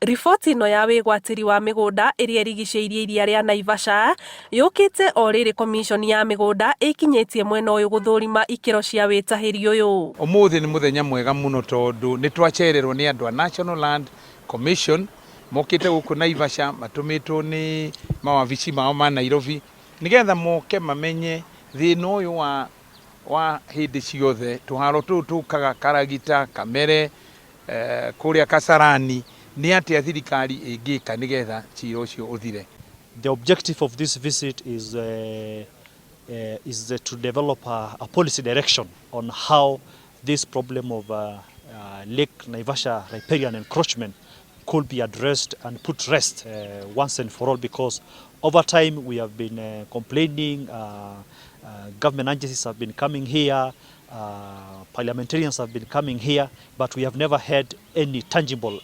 Riboti ino ya wĩgwatĩri wa mĩgũnda ĩrĩa ĩrigicĩirie iria rĩa Naivasha yũkĩte o rĩrĩ komishoni ya mĩgũnda ĩkinyĩtie mwena ũyũ gũthũrima ikĩro cia wĩtahĩri ũyũ. Ũmũthĩ nĩ mũthenya mwega mũno tondũ nĩ twacererwo nĩ andũ a National Land Commission mokĩte gũkũ Naivasha, matũmĩtwo nĩ mawabici mao ma Nairobi nĩgetha moke mamenye thĩna ũyũ wa hĩndĩ ciothe. Tũharo tũu tũkaga Karagita, Kamere, kũrĩa Kasarani nĩ atĩa thirikari ĩngĩka nĩgetha cira ũcio ũthire. The objective of this visit is to develop a policy direction on how this problem of Lake Naivasha riparian encroachment could be addressed and put rest once and for all, because over time we have been complaining, government agencies have been coming here, parliamentarians have been coming here, but we have never had any tangible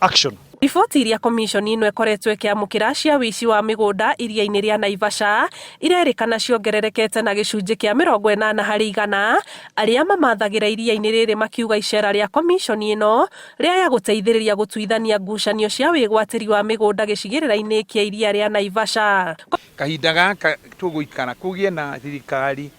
action. Riboti iria komishoni ino ĩkoretwo ĩkĩamũkĩra cia wici wa mĩgũnda iria-inĩ rĩa Naivasha irerĩkana ciongererekete na gĩcunjĩ kĩa 80% arĩa mamathagĩra iria-inĩ rĩrĩ makiuga icera rĩa komishoni ino rĩa gũteithĩrĩria gũtuithania ngucanio cia wĩgwatĩri wa mĩgũnda gĩcigĩrĩra-inĩ kĩa iria rĩa Naivasha. Kahinda gaka tũgũikara kũgĩe na thirikari,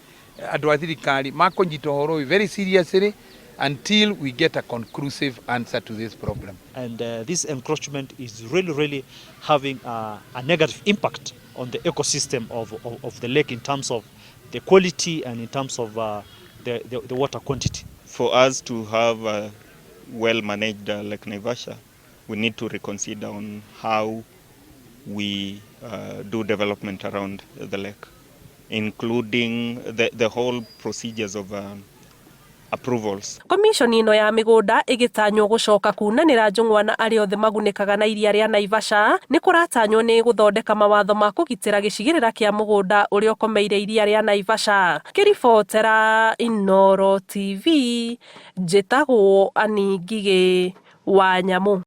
andũ a thirikari makũnyita ũhoro ũyũ very seriously until we get a conclusive answer to this problem. And this encroachment is really having a negative impact on the ecosystem of the lake in terms of the quality and in terms of the water quantity. For us to have a well-managed Lake Naivasha, we need to reconsider on how we do development around the lake, including the whole procedures of approvals. Komishoni ino ya mĩgũnda ĩgĩtanywo gũcoka kunanĩra njũng'wa na arĩa othe magunĩkaga na iria rĩa Naivasha nĩ kũratanywo nĩ gũthondeka mawatho ma kũgitĩra gĩcigĩrĩra kĩa mũgũnda ũrĩa ũkomeire iria rĩa Naivasha. Kĩribotera Inooro TV, njĩtagwo Ani Ngigĩ wa Nyamũ.